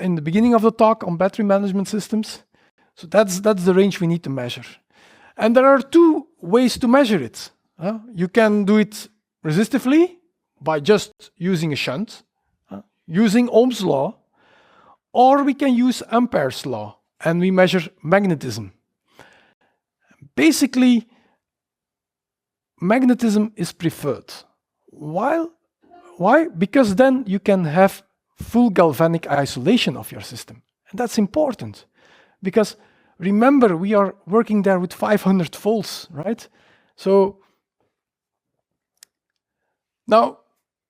in the beginning of the talk on battery management systems. So that's the range we need to measure. And there are two ways to measure it. You can do it resistively by just using a shunt, using Ohm's law, or we can use Ampere's law and we measure magnetism. Basically, magnetism is preferred. Why? Because then you can have full galvanic isolation of your system. And that's important because remember, we are working there with 500 volts, right? So now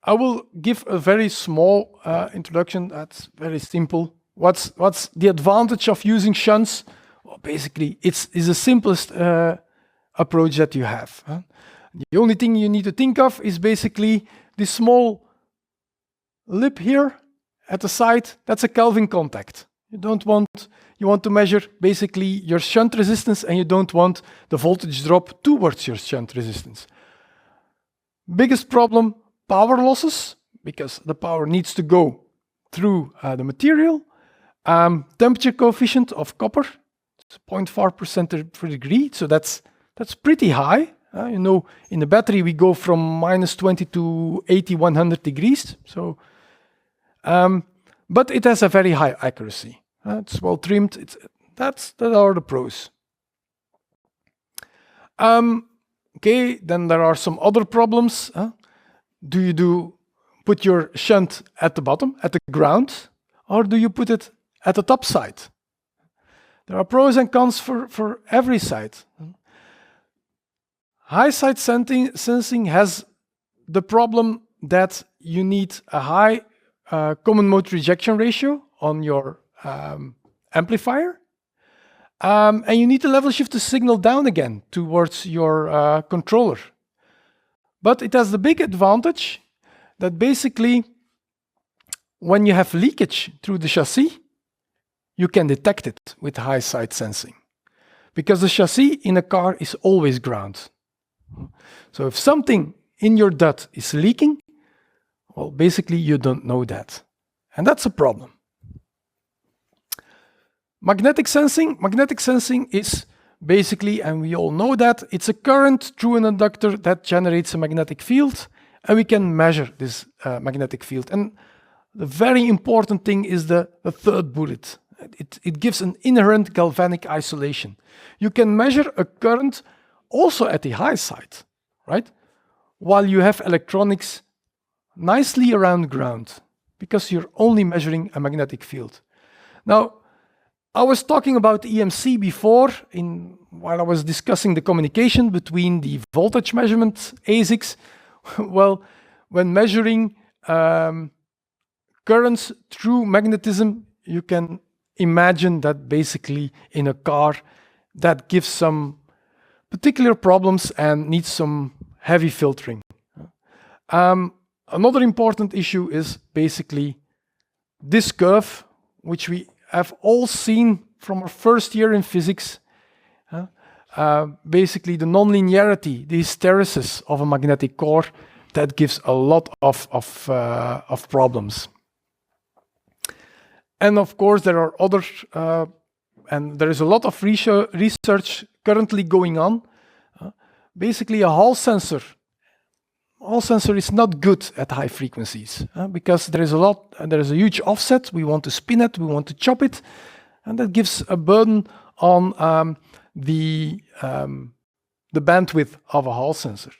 I will give a very small introduction that's very simple. What's the advantage of using shunts? Well, basically, it's the simplest approach that you have. The only thing you need to think of is basically this small lip here at the side. That's a Kelvin contact. You want to measure basically your shunt resistance, and you don't want the voltage drop towards your shunt resistance. Biggest problem, power losses, because the power needs to go through the material. Temperature coefficient of copper, it's 0.4% per degree, so that's pretty high. You know, in the battery we go from -20 to 80, 100 degrees. So, but it has a very high accuracy. It's well trimmed. That are the pros. Okay, then there are some other problems. Do you put your shunt at the bottom, at the ground, or do you put it at the top side? There are pros and cons for every side. High side sensing has the problem that you need a high common mode rejection ratio on your amplifier, and you need to level shift the signal down again towards your controller. But it has the big advantage that basically when you have leakage through the chassis, you can detect it with high side sensing, because the chassis in a car is always ground. So if something in your dud is leaking, well, basically you don't know that. And that's a problem. Magnetic sensing is basically, and we all know that, it's a current through an inductor that generates a magnetic field, and we can measure this magnetic field. And the very important thing is the third bullet. It gives an inherent galvanic isolation. You can measure a current also at the high side, right? While you have electronics nicely around ground, because you're only measuring a magnetic field. Now, I was talking about EMC before, while I was discussing the communication between the voltage measurement ASICs. Well, when measuring currents through magnetism, you can imagine that basically in a car that gives some particular problems and needs some heavy filtering. Another important issue is basically this curve, which we have all seen from our first year in physics. Basically the nonlinearity, the hysteresis of a magnetic core, that gives a lot of problems. And of course there are other, and there is a lot of research currently going on. Basically a Hall sensor is not good at high frequencies, because there is a huge offset. We want to spin it, we want to chop it, and that gives a burden on the bandwidth of a Hall sensor.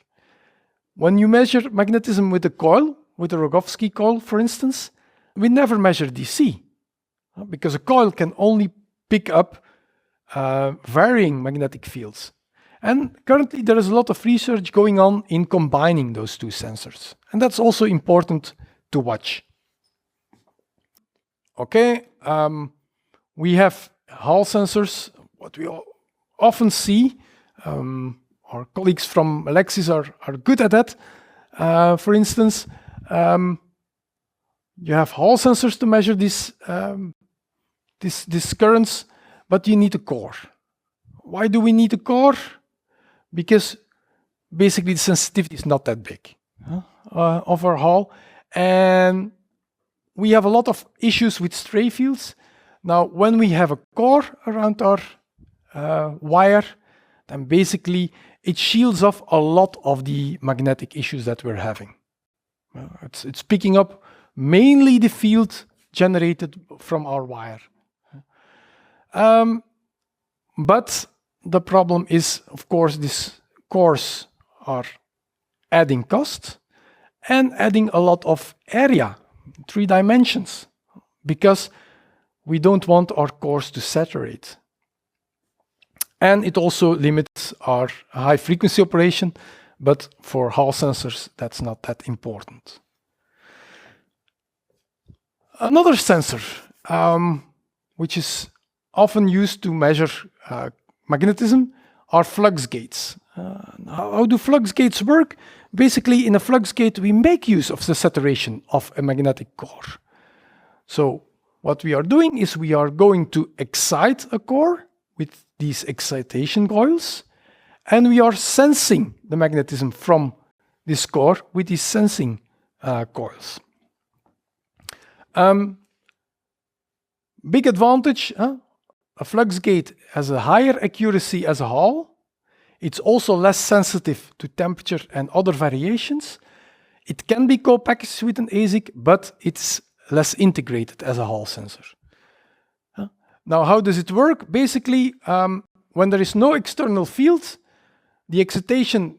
When you measure magnetism with a coil, with a Rogowski coil, for instance, we never measure DC, because a coil can only pick up varying magnetic fields. And currently there is a lot of research going on in combining those two sensors. And that's also important to watch. Okay, we have Hall sensors. What we often see, our colleagues from Alexis are good at that. For instance, you have Hall sensors to measure these currents, but you need a core. Why do we need a core? Because basically the sensitivity is not that big of our Hall, and we have a lot of issues with stray fields. Now, when we have a core around our wire, then basically it shields off a lot of the magnetic issues that we're having. It's picking up mainly the field generated from our wire. But the problem is, of course, these cores are adding cost and adding a lot of area, 3 dimensions, because we don't want our cores to saturate. And it also limits our high frequency operation, but for Hall sensors, that's not that important. Another sensor, which is often used to measure magnetism, are flux gates. How do flux gates work? Basically, in a flux gate, we make use of the saturation of a magnetic core. So what we are doing is we are going to excite a core with these excitation coils, and we are sensing the magnetism from this core with these sensing coils. Big advantage, a flux gate has a higher accuracy as a Hall. It's also less sensitive to temperature and other variations. It can be co-packaged with an ASIC, but it's less integrated as a Hall sensor. Now, how does it work? Basically, when there is no external field, the excitation,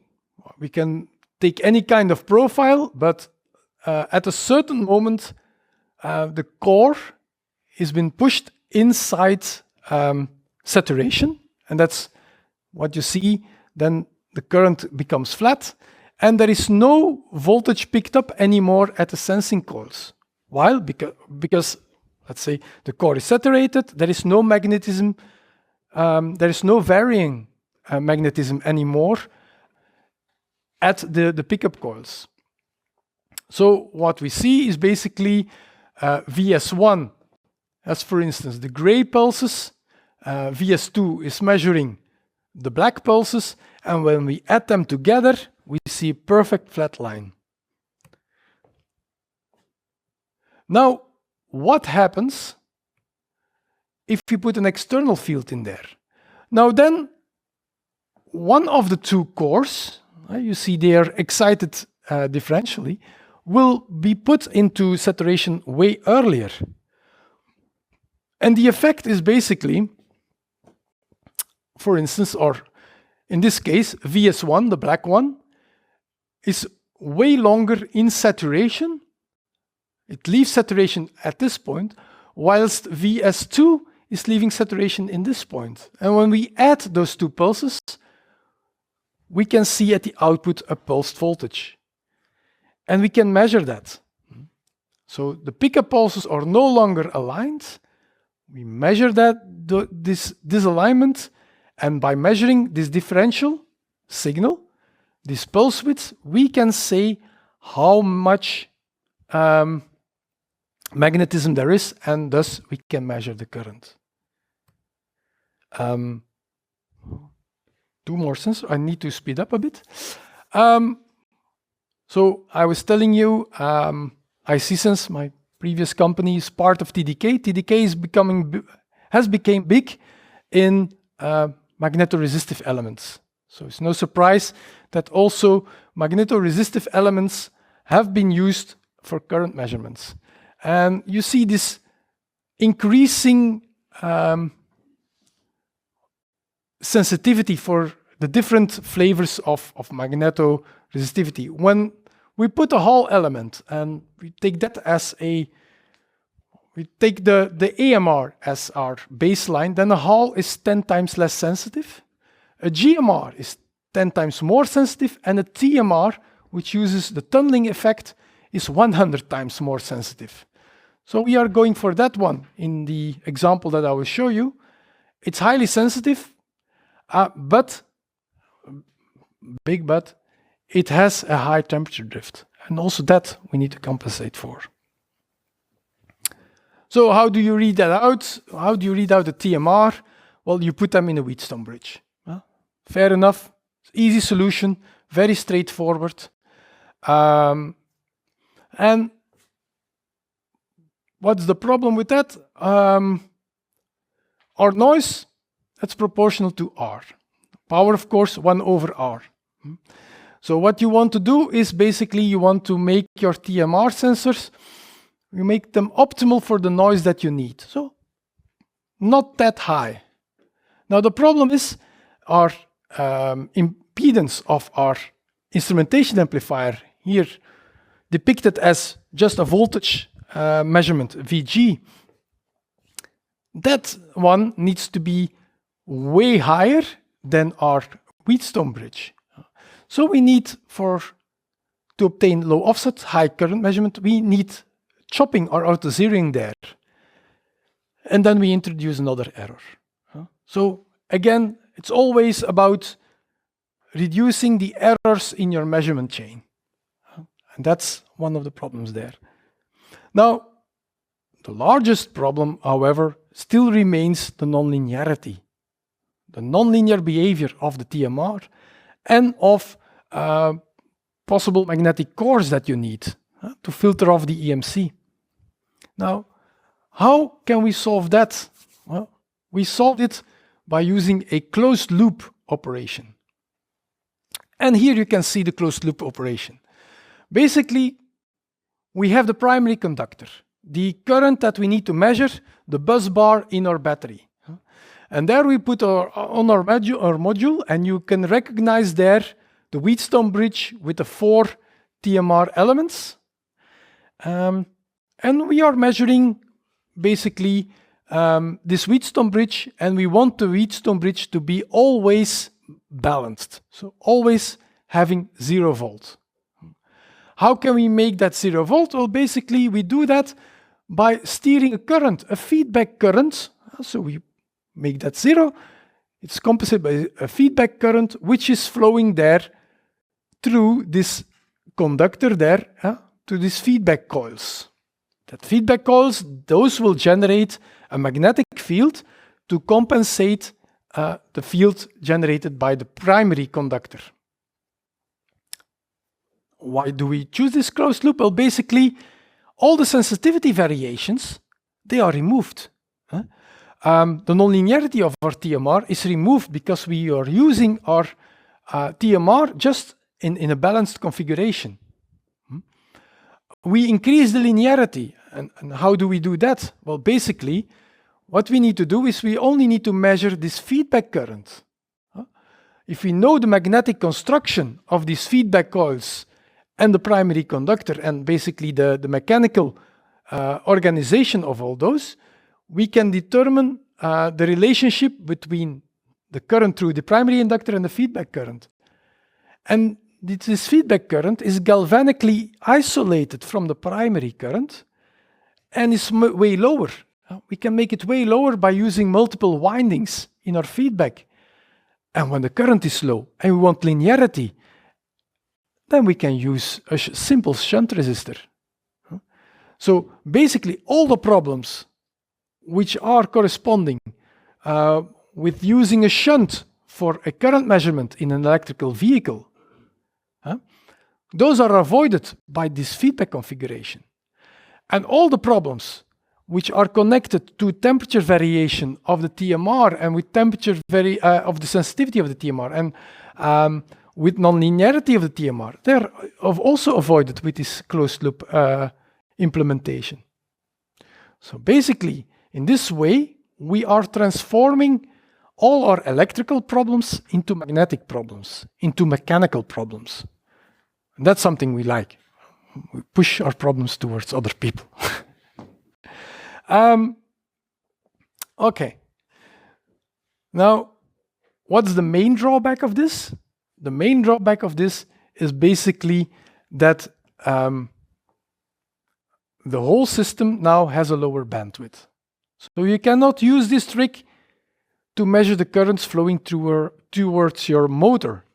we can take any kind of profile, but at a certain moment, the core has been pushed inside saturation, and that's what you see. Then the current becomes flat, and there is no voltage picked up anymore at the sensing coils. Why? Because let's say the core is saturated, there is no magnetism, there is no varying magnetism anymore at the pickup coils. So what we see is basically VS1, as for instance the gray pulses, VS2 is measuring the black pulses, and when we add them together, we see a perfect flat line. Now, what happens if you put an external field in there? Now then, one of the two cores, you see they are excited differentially, will be put into saturation way earlier. And the effect is basically, for instance, or in this case, VS1, the black one, is way longer in saturation. It leaves saturation at this point, whilst VS2 is leaving saturation in this point. And when we add those two pulses, we can see at the output a pulsed voltage. And we can measure that. So the pickup pulses are no longer aligned. We measure that, this alignment, and by measuring this differential signal, this pulse width, we can say how much magnetism there is, and thus we can measure the current. Two more sensors. I need to speed up a bit. So I was telling you, Piessens, my previous company, is part of TDK. TDK has become big in magnetoresistive elements. So it's no surprise that also magnetoresistive elements have been used for current measurements. And you see this increasing sensitivity for the different flavors of magnetoresistivity. When we put a Hall element and we take that as we take the AMR as our baseline, then a Hall is 10 times less sensitive. A GMR is 10 times more sensitive, and a TMR, which uses the tunneling effect, is 100 times more sensitive. So we are going for that one in the example that I will show you. It's highly sensitive, but it has a high temperature drift, and also that we need to compensate for. So how do you read that out? How do you read out the TMR? Well, you put them in a Wheatstone bridge. Fair enough, easy solution, very straightforward. And what's the problem with that? Our noise, that's proportional to R. Power, of course, 1 over R. So what you want to do is basically you want to make your TMR sensors, you make them optimal for the noise that you need. So not that high. Now the problem is our impedance of our instrumentation amplifier, here depicted as just a voltage measurement, VG. That one needs to be way higher than our Wheatstone bridge. So we need, to obtain low offset, high current measurement, we need chopping or auto-zeroing there. and then we introduce another error. So again, it's always about reducing the errors in your measurement chain. And that's one of the problems there. Now, the largest problem, however, still remains the nonlinearity, the nonlinear behavior of the TMR and of possible magnetic cores that you need to filter off the EMC. Now, how can we solve that? Well, we solved it by using a closed loop operation. And here you can see the closed loop operation. Basically, we have the primary conductor, the current that we need to measure, the bus bar in our battery. And there we put our module, and you can recognize there the Wheatstone bridge with the 4 TMR elements. And we are measuring basically this Wheatstone bridge, and we want the Wheatstone bridge to be always balanced, so always having 0 volt. How can we make that 0 volt? Well, basically we do that by steering a current, a feedback current. So we make that 0. It's compensated by a feedback current which is flowing there through this conductor there to these feedback coils. That feedback coils, those will generate a magnetic field to compensate the field generated by the primary conductor. Why do we choose this closed loop? Well, basically, all the sensitivity variations, they are removed. The nonlinearity of our TMR is removed because we are using our TMR just in a balanced configuration. We increase the linearity. And how do we do that? Well, basically, what we need to do is we only need to measure this feedback current. If we know the magnetic construction of these feedback coils and the primary conductor and basically the mechanical organization of all those, we can determine the relationship between the current through the primary inductor and the feedback current. And this feedback current is galvanically isolated from the primary current and is way lower. We can make it way lower by using multiple windings in our feedback. And when the current is low and we want linearity, then we can use a simple shunt resistor. So basically all the problems which are corresponding with using a shunt for a current measurement in an electrical vehicle, those are avoided by this feedback configuration. And all the problems which are connected to temperature variation of the TMR and with temperature of the sensitivity of the TMR and with nonlinearity of the TMR, they're also avoided with this closed loop implementation. So basically, in this way, we are transforming all our electrical problems into magnetic problems, into mechanical problems. And that's something we like. We push our problems towards other people. Okay. Now, what's the main drawback of this? The main drawback of this is basically that the whole system now has a lower bandwidth. So you cannot use this trick to measure the currents flowing towards your motor,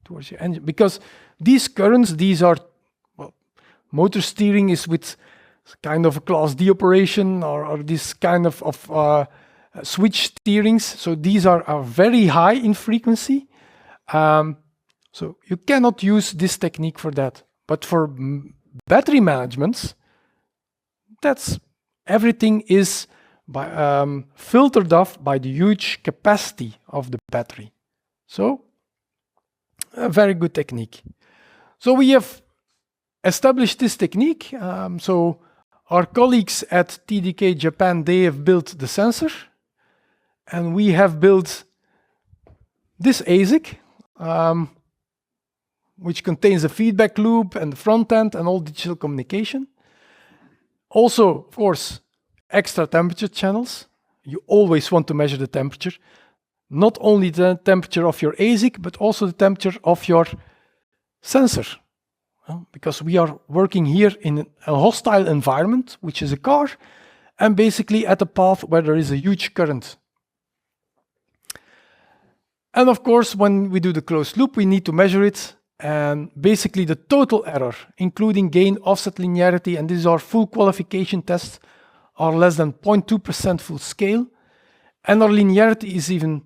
towards your engine, because these currents, these are, well, motor steering is with kind of a class D operation or this kind of switch steerings. So these are very high in frequency. So you cannot use this technique for that. But for battery managements, that's everything is filtered off by the huge capacity of the battery. So a very good technique. So we have established this technique. So our colleagues at TDK Japan, they have built the sensor, and we have built this ASIC, which contains a feedback loop and the front end and all digital communication. Also, of course, extra temperature channels. You always want to measure the temperature, not only the temperature of your ASIC, but also the temperature of your sensor. Because we are working here in a hostile environment, which is a car, and basically at a path where there is a huge current. And of course, when we do the closed loop, we need to measure it. And basically the total error, including gain, offset, linearity, and these are full qualification tests, are less than 0.2% full scale. And our linearity is even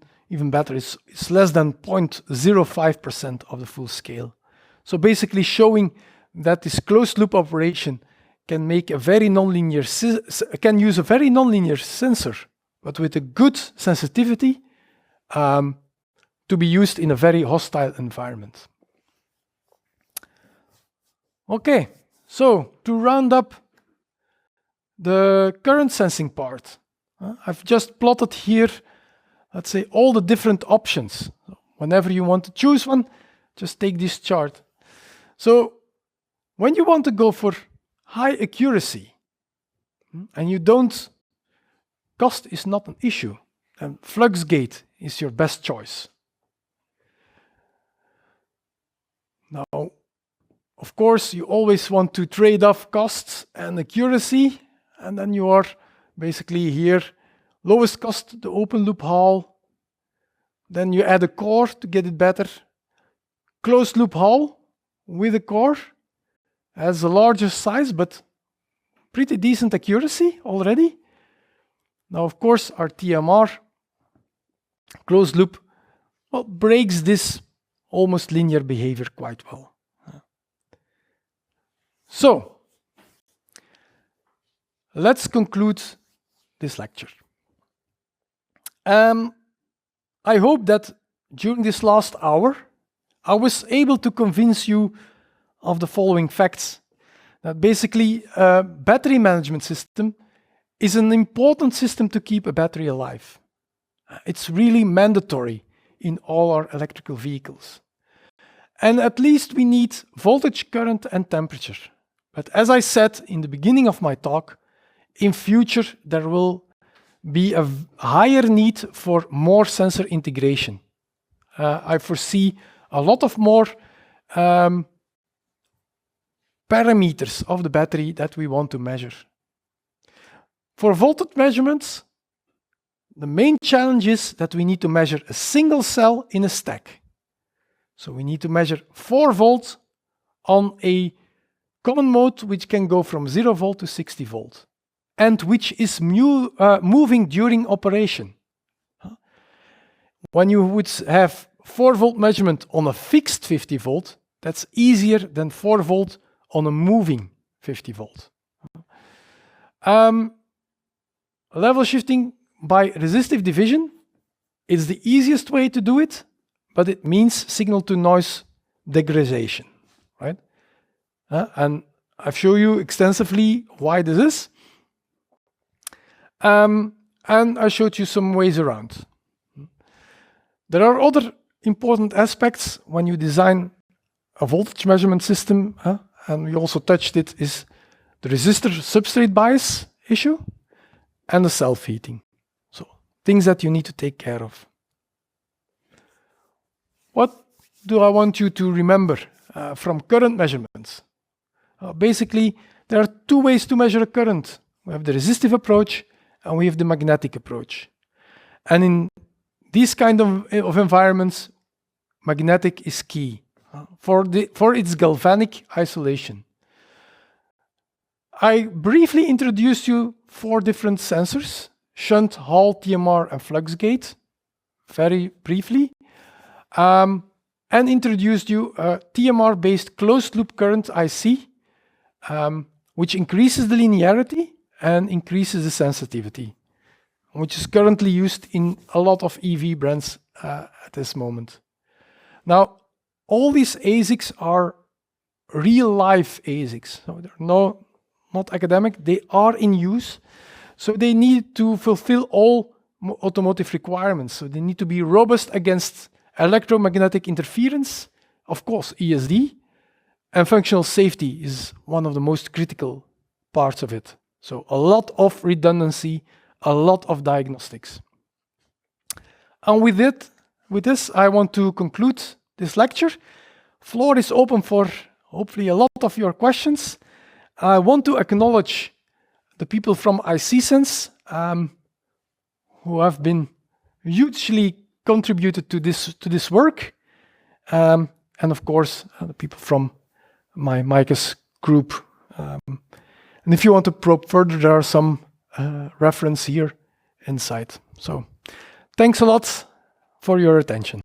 better. It's less than 0.05% of the full scale. So basically showing that this closed loop operation can make a very nonlinear, can use a very nonlinear sensor, but with a good sensitivity, to be used in a very hostile environment. Okay, so to round up the current sensing part, I've just plotted here, let's say, all the different options. Whenever you want to choose one, just take this chart. So when you want to go for high accuracy, and you don't, cost is not an issue, and flux gate is your best choice. Now, of course, you always want to trade off costs and accuracy, and then you are basically here, lowest cost, the open loop Hall, then you add a core to get it better, closed loop Hall with a core, has a larger size, but pretty decent accuracy already. Now, of course, our TMR closed loop, well, breaks this almost linear behavior quite well. So, let's conclude this lecture. I hope that during this last hour, I was able to convince you of the following facts. That basically, a battery management system is an important system to keep a battery alive. It's really mandatory in all our electrical vehicles. And at least we need voltage, current, and temperature. But as I said in the beginning of my talk, in future there will be a higher need for more sensor integration. I foresee a lot of more parameters of the battery that we want to measure. For voltage measurements, the main challenge is that we need to measure a single cell in a stack. So we need to measure 4 volts on a common mode which can go from 0 volt to 60 volt and which is moving during operation. When you would have 4 volt measurement on a fixed 50 volt, that's easier than 4 volt on a moving 50 volt. Level shifting by resistive division is the easiest way to do it, but it means signal to noise degradation, right? And I've shown you extensively why this is. And I showed you some ways around. There are other important aspects when you design a voltage measurement system, and we also touched it, is the resistor substrate bias issue and the self-heating. So things that you need to take care of. What do I want you to remember from current measurements? Basically, there are 2 ways to measure a current. We have the resistive approach and we have the magnetic approach. And in these kind of environments, magnetic is key for its galvanic isolation. I briefly introduced you 4 different sensors: shunt, Hall, TMR, and flux gate, very briefly, and introduced you a TMR-based closed-loop current IC, which increases the linearity and increases the sensitivity, which is currently used in a lot of EV brands at this moment. Now, all these ASICs are real-life ASICs, so they're not academic, they are in use, so they need to fulfill all automotive requirements. So they need to be robust against electromagnetic interference, of course ESD, and functional safety is one of the most critical parts of it. So a lot of redundancy, a lot of diagnostics. And with this, I want to conclude this lecture. Floor is open for hopefully a lot of your questions. I want to acknowledge the people from Piessens, who have been hugely contributed to this work, and of course the people from my iMooX group. And if you want to probe further, there are some reference here inside. So thanks a lot for your attention.